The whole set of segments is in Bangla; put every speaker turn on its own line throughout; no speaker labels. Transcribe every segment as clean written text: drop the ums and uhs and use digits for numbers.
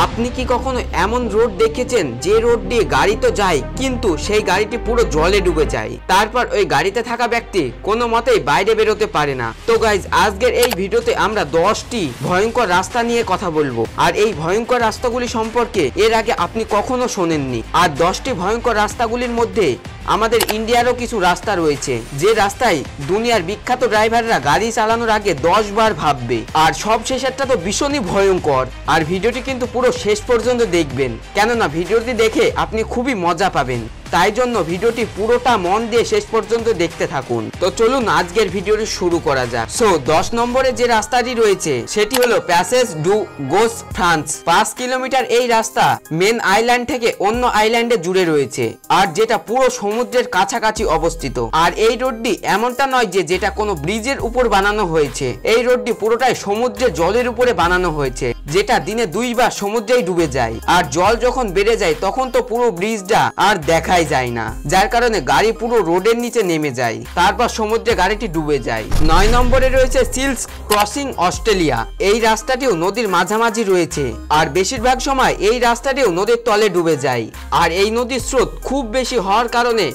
আপনি কি কখনো এমন রোড দেখেছেন যে রোড দিয়ে গাড়ি তো যায় কিন্তু সেই গাড়িটি পুরো জলে ডুবে যায়, তারপর ওই গাড়িতে থাকা ব্যক্তি কোনো মতেই বাইরে বেরোতে পারে না? তো গাইজ আজকের এই ভিডিওতে আমরা 10টি ভয়ঙ্কর রাস্তা নিয়ে কথা বলবো। আর এই ভয়ঙ্কর রাস্তাগুলি সম্পর্কে এর আগে আপনি কখনো শোনেননি। আর 10টি ভয়ঙ্কর রাস্তাগুলির মধ্যে আমাদের ইন্ডিয়ারও কিছু রাস্তা রয়েছে যে রাস্তায় দুনিয়ার বিখ্যাত ড্রাইভাররা গাড়ি চালানোর আগে 10 বার ভাববে। আর সব শেষেরটা তো ভীষণই ভয়ঙ্কর। আর ভিডিওটি কিন্তু পুরো শেষ পর্যন্ত দেখবেন, কেননা ভিডিওটি দেখে আপনি খুবই মজা পাবেন। তাই জন্য ভিডিওটি পুরোটা মন দিয়ে শেষ পর্যন্ত দেখতে থাকুন। তো চলুন আজকের ভিডিওটি শুরু করা যাক। সো 10 নম্বরে যে রাস্তাটি রয়েছে সেটি হলো passage do goes France. 5 kilometre এই রাস্তা মেন আইল্যান্ড থেকে অন্য আইল্যান্ডে জুড়ে রয়েছে, আর যেটা পুরো সমুদ্রের কাছাকাছি অবস্থিত। আর এই রোডটি এমনটা নয় যে যেটা কোনো ব্রিজের উপর বানানো হয়েছে, এই রোডটি পুরোটাই সমুদ্রের জলের উপরে বানানো হয়েছে, যেটা দিনে 2 বার সমুদ্রেই ডুবে যায়। আর জল যখন বেড়ে যায় তখন তো পুরো ব্রিজটা আর দেখাই যায় না, যার কারণে গাড়ি পুরো রোডের নিচে নেমে যায়, তারপর সমুদ্রে গাড়িটি ডুবে যায়। 9 নম্বরে রয়েছে সিলস ক্রসিং অস্ট্রেলিয়া। এই রাস্তাটিও নদীর মাঝামাঝি রয়েছে, আর বেশিরভাগ সময় এই রাস্তাটিও নদীর তলে ডুবে যায়। আর এই নদীর স্রোত খুব বেশি হওয়ার কারণে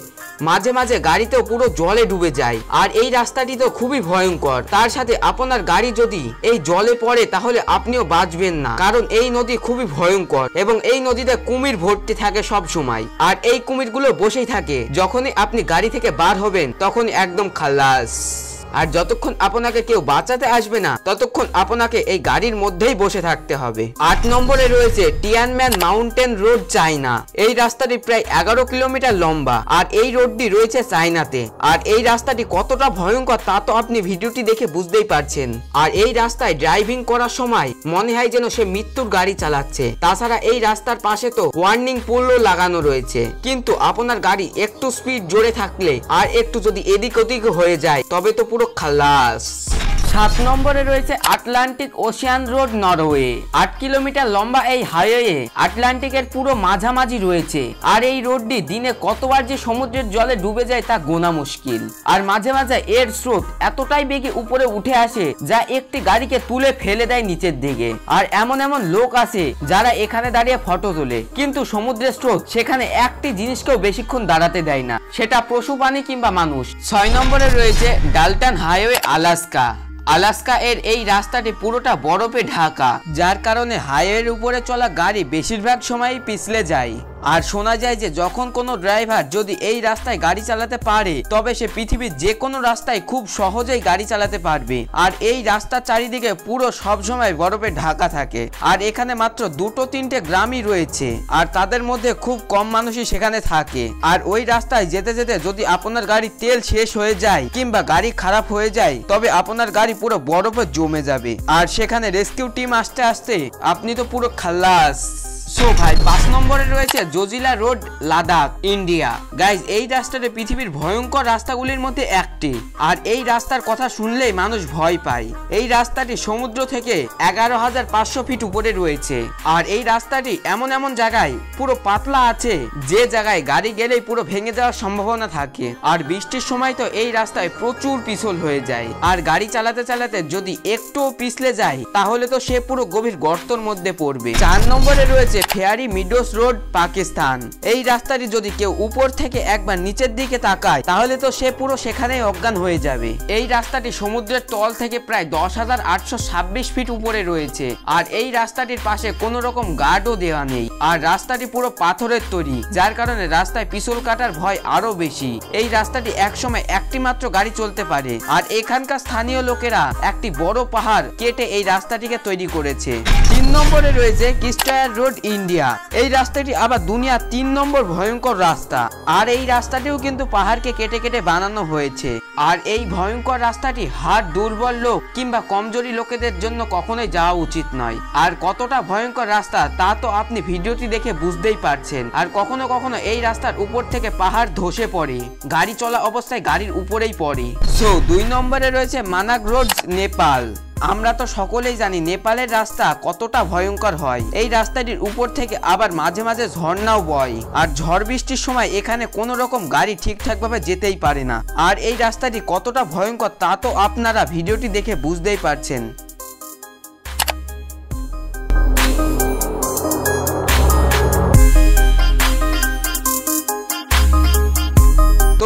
মাঝে মাঝে গাড়িতেও পুরো জলে ডুবে যায়। আর এই রাস্তাটি তো খুবই ভয়ঙ্কর, তার সাথে আপনার গাড়ি যদি এই জলে পড়ে তাহলে আপনিও বাঁচবেন না, কারণ এই নদী খুবই ভয়ঙ্কর এবং এই নদীতে কুমির ভর্তি থাকে সব সময়। আর এই কুমিরগুলো বসেই থাকে, যখনই আপনি গাড়ি থেকে বার হবেন তখনই একদম খালাস। আর যতক্ষণ আপনাকে কেউ বাঁচাতে আসবে না ততক্ষণ আপনাকে এই গাড়ির মধ্যেই বসে থাকতে হবে। 8 নম্বরে রয়েছে টিয়ানম্যান মাউন্টেন রোড চায়না। এই রাস্তাটি প্রায় 11 কিলোমিটার লম্বা, আর এই রোডটি রয়েছে চায়নাতে। আর এই রাস্তাটি কতটা ভয়ঙ্কর তা তো আপনি ভিডিওটি দেখে বুঝতেই পারছেন। আর এই রাস্তায় ড্রাইভিং করার সময় মনে হয় যেন সে মৃত্যুর গাড়ি চালাচ্ছে। তাছাড়া এই রাস্তার পাশে তো ওয়ার্নিং পোলও লাগানো রয়েছে, কিন্তু আপনার গাড়ি একটু স্পিড জোরে থাকলে আর একটু যদি এদিক ওদিক হয়ে যায় তবে তো পুরো খালাস। 7 নম্বরে রয়েছে Atlantic Ocean road Norway. 8 kilometre লম্বা এই হাইওয়ে আটলান্টিকের পুরো মাঝামাঝি রয়েছে। আর এই রোডটি দিনে কতবার যে সমুদ্রের জলে ডুবে যায় তা গোনা মুশকিল। আর মাঝে মাঝে এর স্রোত এতটাই বেগে উপরে উঠে আসে যা একটি গাড়িকে তুলে ফেলে দেয় নিচের দিকে। আর এমন এমন লোক আছে যারা এখানে দাঁড়িয়ে ফটো তোলে, কিন্তু সমুদ্রের স্রোত সেখানে একটি জিনিসকেও বেশিক্ষণ দাঁড়াতে দেয় না, সেটা পশু প্রাণী কিংবা মানুষ। 6 নম্বরে রয়েছে ডাল্টন হাইওয়ে আলাস্কা। আলাস্কা এর এই রাস্তাটি পুরোটা বরফে ঢাকা, যার কারণে হাইওয়ের উপরে চলা গাড়ি বেশিরভাগ সময়ই পিছলে যায়। আর শোনা যায় যে যখন কোনো ড্রাইভার যদি এই রাস্তায় গাড়ি চালাতে পারে তবে সে পৃথিবীর যে কোনো রাস্তায় খুব সহজেই গাড়ি চালাতে পারবে। আর এই রাস্তার চারিদিকে পুরো সবসময় বরফে ঢাকা থাকে। আর এখানে মাত্র 2-3টে গ্রামই রয়েছে, আর তাদের মধ্যে খুব কম মানুষই সেখানে থাকে। আর ওই রাস্তায় যেতে যেতে যদি আপনার গাড়ির তেল শেষ হয়ে যায় কিংবা গাড়ি খারাপ হয়ে যায় তবে আপনার গাড়ি পুরো বরফে জমে যাবে, আর সেখানে রেস্কিউ টিম আসতে আসতে আপনি তো পুরো খালাস। সো ভাই 5 নম্বরে রয়েছে Zojila road Ladakh India. Guys এই রাস্তাটি পৃথিবীর ভয়ঙ্কর রাস্তাগুলির মধ্যে একটি। আর এই রাস্তার কথা শুনলেই মানুষ ভয় পায়। এই রাস্তাটি সমুদ্র থেকে 11,500 ফিট উপরে রয়েছে। আর এই রাস্তাটি এমন এমন জায়গায় পুরো পাতলা আছে যে জায়গায় গাড়ি গেলেই পুরো ভেঙে যাওয়ার সম্ভাবনা থাকে। আর বৃষ্টির সময় তো এই রাস্তায় প্রচুর পিছল হয়ে যায়। আর গাড়ি চালাতে চালাতে যদি একটু পিছলে যায় তাহলে তো সে পুরো গভীর গর্তের মধ্যে পড়বে। 4 নম্বরে রয়েছে ফেয়ারি মিডোস রোড পাকিস্তান। এই রাস্তাটি যদি কেউ উপর থেকে একবার নিচের দিকে তাকায় তাহলে তো সে পুরো সেখানেই অজ্ঞান হয়ে যাবে। এই রাস্তাটি সমুদ্রের তল থেকে প্রায় 10,826 ফিট উপরে রয়েছে। আর এই রাস্তাটির পাশে কোনো রকম গার্ডও দেওয়া নেই। আর রাস্তাটি পুরো পাথরের তৈরি, যার কারণে রাস্তায় পিছল কাটার ভয় আরো বেশি। এই রাস্তাটি একসময় একটি মাত্র গাড়ি চলতে পারে। আর এখানকার স্থানীয় লোকেরা একটি বড় পাহাড় কেটে এই রাস্তাটিকে তৈরি করেছে। 3 নম্বরে রয়েছে কিস্টায়ার রোড ইন্ডিয়া। এই রাস্তাটি আবার দুনিয়ার 3 নম্বর ভয়ঙ্কর রাস্তা। আর এই রাস্তাটিও কিন্তু পাহাড়কে কেটে কেটে বানানো হয়েছে। আর এই ভয়ঙ্কর রাস্তাটি হাড় দুর্বল লোক কিংবা কমজোরি লোকেদের জন্য কখনোই যাওয়া উচিত নয়। আর কতটা ভয়ঙ্কর রাস্তা তা তো আপনি ভিডিওটি দেখে বুঝতেই পারছেন। আর কখনো কখনো এই রাস্তার উপর থেকে পাহাড় ধসে পড়ে, গাড়ি চলা অবস্থায় গাড়ির উপরেই পড়ে। সো 2 নম্বরে রয়েছে মানাক রোড নেপাল। আমরা তো সকলেই জানি নেপালের রাস্তা কতটা ভয়ঙ্কর হয়। এই রাস্তাটির উপর থেকে আবার মাঝে মাঝে ঝর্ণাও বয়। আর ঝড় বৃষ্টির সময় এখানে কোনো রকম গাড়ি ঠিকঠাকভাবে যেতেই পারে না। আর এই রাস্তাটি কতটা ভয়ঙ্কর তা তো আপনারা ভিডিওটি দেখে বুঝতেই পারছেন।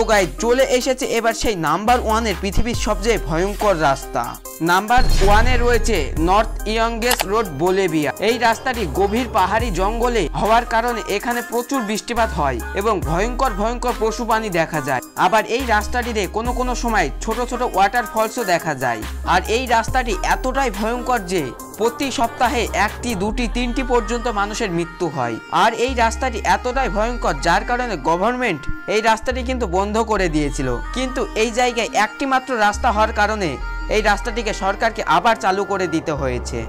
গাইজ চলে এসেছে এবার সেই নাম্বার 1 এর পৃথিবীর সবচেয়ে ভয়ঙ্কর রাস্তা। নাম্বার 1 এ রয়েছে নর্থ ইয়ংগেস রোড বলিভিয়া। এই রাস্তাটি গভীর পাহাড়ি জঙ্গলে হওয়ার কারণে এখানে প্রচুর বৃষ্টিপাত হয় এবং ভয়ঙ্কর ভয়ঙ্কর পশু প্রাণী দেখা যায়। আবার এই রাস্তাটিতে কোনো কোনো সময় ছোট ছোট ওয়াটার ফলসও দেখা যায়। আর এই রাস্তাটি এতটাই ভয়ঙ্কর যে প্রতি সপ্তাহে 1টি 2টি 3টি পর্যন্ত মানুষের মৃত্যু হয়। আর এই রাস্তাটি এতটাই ভয়ঙ্কর যার কারণে গভর্নমেন্ট এই রাস্তাটি কিন্তু বন্ধ করে দিয়েছিল, কিন্তু এই জায়গায় একটি মাত্র রাস্তা হওয়ার কারণে এই রাস্তাটিকে সরকারকে আবার চালু করে দিতে হয়েছে।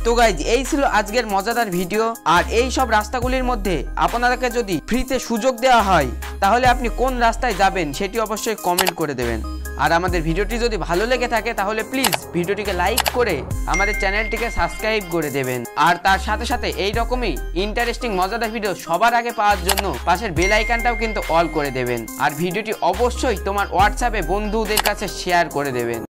তো গাইজ এই ছিল আজকের মজাদার ভিডিও। আর এই সব রাস্তাগুলির মধ্যে আপনাদেরকে যদি ফ্রিতে সুযোগ দেওয়া হয় তাহলে আপনি কোন রাস্তায় যাবেন সেটি অবশ্যই কমেন্ট করে দেবেন। আর আমাদের ভিডিওটি যদি ভালো লেগে থাকে তাহলে প্লিজ ভিডিওটিকে লাইক করে আমাদের চ্যানেলটিকে সাবস্ক্রাইব করে দেবেন। আর তার সাথে সাথে এই রকমই ইন্টারেস্টিং মজাদার ভিডিও সবার আগে পাওয়ার জন্য পাশের বেল আইকনটাও কিন্তু অল করে দেবেন। আর ভিডিওটি অবশ্যই তোমার হোয়াটসঅ্যাপে বন্ধুদের কাছে শেয়ার করে দেবেন।